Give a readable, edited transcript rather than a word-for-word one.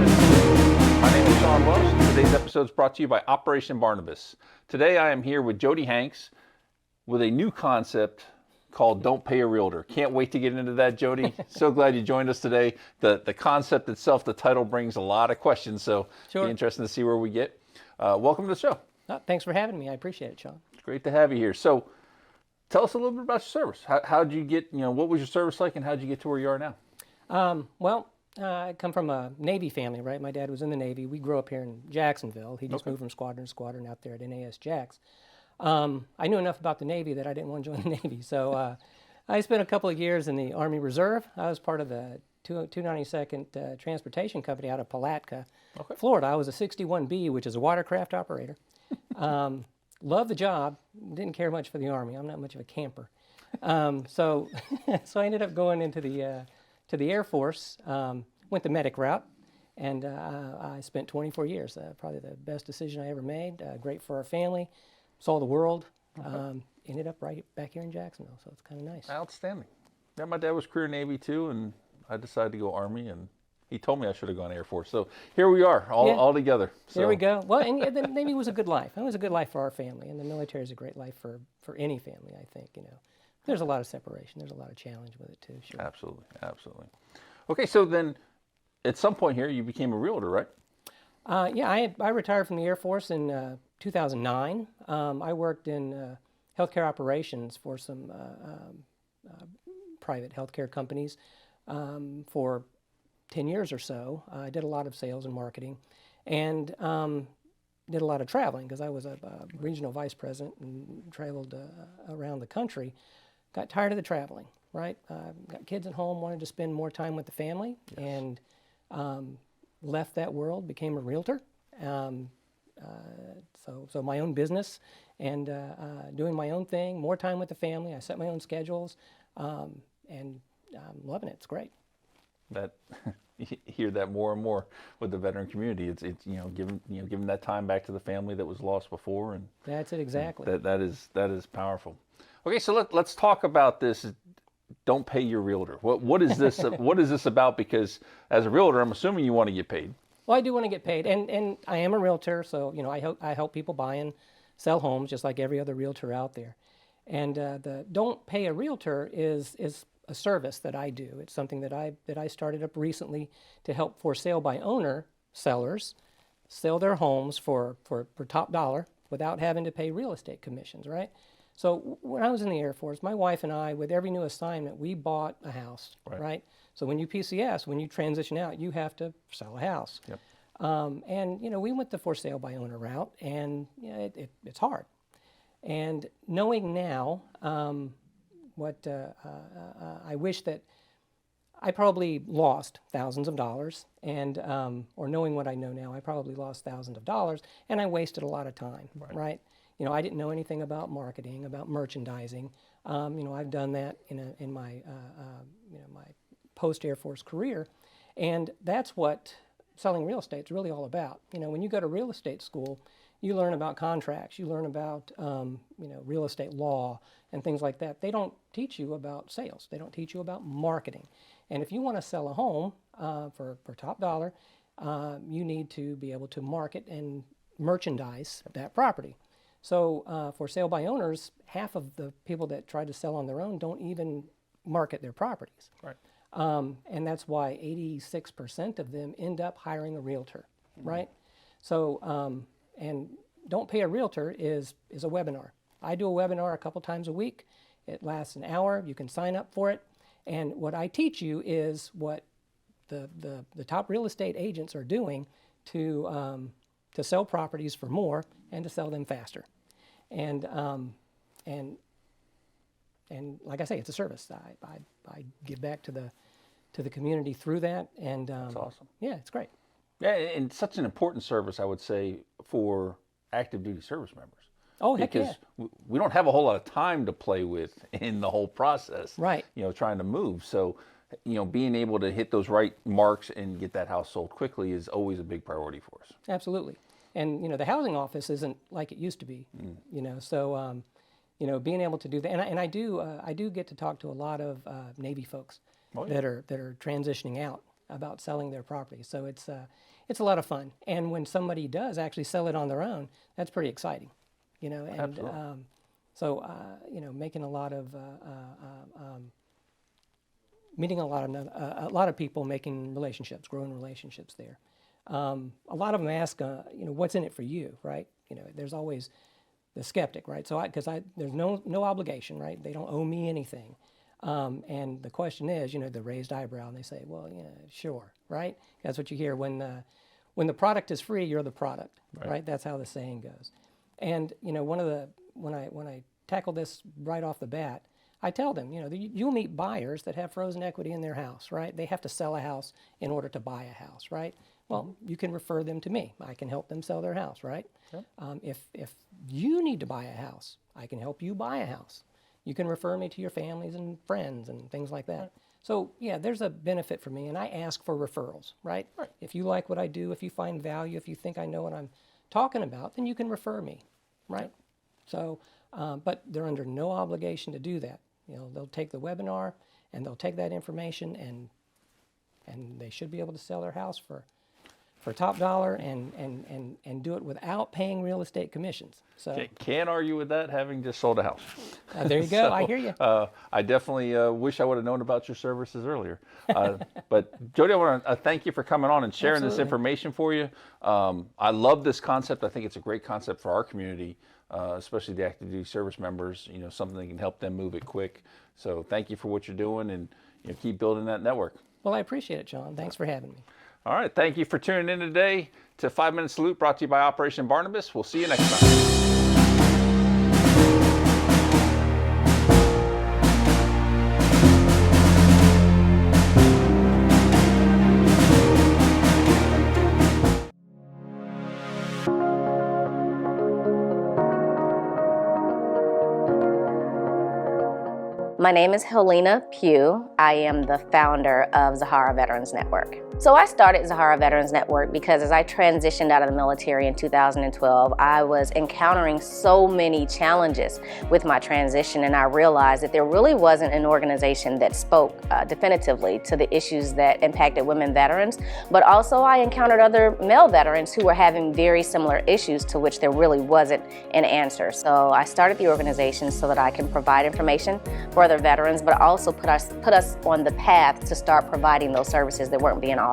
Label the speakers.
Speaker 1: minutes. My name is Shawn Welsh. Today's episode is brought to you by Operation Barnabas. Today I am here with Jody Hanks with a new concept called Don't Pay a Realtor. Can't wait to get into that, Jody. So glad you joined us today. The concept itself, the title brings a lot of questions, so
Speaker 2: Sure.
Speaker 1: Be interesting to see where we get. Welcome to the show.
Speaker 2: Thanks for having me. I appreciate it, Shawn.
Speaker 1: It's great to have you here. So tell us a little bit about your service. How'd you get, what was your service like and how'd you get to where you are now?
Speaker 2: I come from a Navy family, right? My dad was in the Navy. We grew up here in Jacksonville. He just moved from squadron to squadron out there at NAS Jax. I knew enough about the Navy that I didn't want to join the Navy. So I spent a couple of years in the Army Reserve. I was part of the 292nd Transportation Company out of Palatka, Florida. I was a 61B, which is a watercraft operator. Loved the job. Didn't care much for the Army. I'm not much of a camper. So I ended up going into to the Air Force, went the medic route, and I spent 24 years. Probably the best decision I ever made. Great for our family. Saw the world. Ended up right back here in Jacksonville, so it's kind of nice.
Speaker 1: Outstanding. Yeah, my dad was career Navy too, and I decided to go Army, and he told me I should have gone Air Force. So here we are, all together. So.
Speaker 2: There we go. Well, and the Navy was a good life. It was a good life for our family, and the military is a great life for any family, I think, There's a lot of separation. There's a lot of challenge with it, too. Sure.
Speaker 1: Absolutely. Okay, so then at some point here, you became a realtor, right?
Speaker 2: I retired from the Air Force in 2009. I worked in healthcare operations for some private healthcare companies for 10 years or so. I did a lot of sales and marketing and did a lot of traveling because I was a regional vice president and traveled around the country. Got tired of the traveling, right? Got kids at home, wanted to spend more time with the family, and left that world, became a realtor. So my own business and doing my own thing, more time with the family. I set my own schedules, and I'm loving it. It's great.
Speaker 1: That you hear that more and more with the veteran community. It's giving that time back to the family that was lost before, and
Speaker 2: that's it exactly.
Speaker 1: That is powerful. Okay, so let's talk about this. Don't pay your realtor. What is this? What is this about? Because as a realtor, I'm assuming you want to get paid.
Speaker 2: Well, I do want to get paid, and I am a realtor, so I help people buy and sell homes just like every other realtor out there. And the don't pay a realtor is a service that I do. It's something that I started up recently to help for sale by owner sellers sell their homes for top dollar without having to pay real estate commissions, right? So when I was in the Air Force, my wife and I, with every new assignment, we bought a house, right? So when you PCS, when you transition out, you have to sell a house.
Speaker 1: Yep.
Speaker 2: We went the for sale by owner route, and it's hard. And knowing now what I wish that I probably lost thousands of dollars, and or knowing what I know now, I probably lost thousands of dollars, and I wasted a lot of time, right? I didn't know anything about marketing, about merchandising. I've done that in my my post Air Force career, and that's what selling real estate is really all about. When you go to real estate school, you learn about contracts, you learn about real estate law and things like that. They don't teach you about sales. They don't teach you about marketing. And if you want to sell a home for top dollar, you need to be able to market and merchandise that property. So for sale by owners, half of the people that try to sell on their own don't even market their properties.
Speaker 1: Right.
Speaker 2: And that's why 86% of them end up hiring a realtor, right? So, and Don't Pay a Realtor is a webinar. I do a webinar a couple times a week. It lasts an hour. You can sign up for it. And what I teach you is what the top real estate agents are doing to sell properties for more and to sell them faster. And like I say, it's a service. I give back to the community through that, and
Speaker 1: That's awesome.
Speaker 2: Yeah, it's great.
Speaker 1: Yeah, and such an important service, I would say, for active duty service members.
Speaker 2: Oh, heck yeah.
Speaker 1: Because we don't have a whole lot of time to play with in the whole process.
Speaker 2: Right.
Speaker 1: Trying to move. So, being able to hit those right marks and get that house sold quickly is always a big priority for us.
Speaker 2: Absolutely. And the housing office isn't like it used to be. So being able to do that, and I do get to talk to a lot of Navy folks that are transitioning out. about selling their property. So it's a lot of fun. And when somebody does actually sell it on their own, that's pretty exciting, you know. And you know, making a lot of meeting a lot of people, making relationships, growing relationships there. A lot of them ask, you know, what's in it for you, right? You know, there's always the skeptic, right? So there's no obligation, right? They don't owe me anything. And the question is, you know, the raised eyebrow, and they say, well, yeah, sure, right? That's what you hear when the product is free, you're the product, right? That's how the saying goes. And you know, when I tackle this right off the bat, I tell them, you know, you'll meet buyers that have frozen equity in their house, right? They have to sell a house in order to buy a house, right? Well, you can refer them to me. I can help them sell their house, right? Yep. If you need to buy a house, I can help you buy a house. You can refer me to your families and friends and things like that. Right. So yeah, there's a benefit for me, and I ask for referrals, right? If you like what I do, if you find value, if you think I know what I'm talking about, then you can refer me, right? Yep. So, but they're under no obligation to do that. You know, they'll take the webinar and they'll take that information and they should be able to sell their house for top dollar and do it without paying real estate commissions. So
Speaker 1: can't argue with that, having just sold a house.
Speaker 2: There you go. So, I hear you.
Speaker 1: I definitely wish I would have known about your services earlier. But Jody, I want to thank you for coming on and sharing this information for you. I love this concept. I think it's a great concept for our community, especially the active duty service members. You know, something that can help them move it quick. So thank you for what you're doing, and you know, keep building that network.
Speaker 2: Well, I appreciate it, Shawn. Thanks for having me.
Speaker 1: All right, thank you for tuning in today to 5 Minute Salute, brought to you by Operation Barnabas. We'll see you next time.
Speaker 3: My name is Helena Pugh. I am the founder of Zahara Veterans Network. So I started Zahara Veterans Network because as I transitioned out of the military in 2012, I was encountering so many challenges with my transition, and I realized that there really wasn't an organization that spoke definitively to the issues that impacted women veterans, but also I encountered other male veterans who were having very similar issues to which there really wasn't an answer. So I started the organization so that I can provide information for other veterans, but also put us on the path to start providing those services that weren't being offered.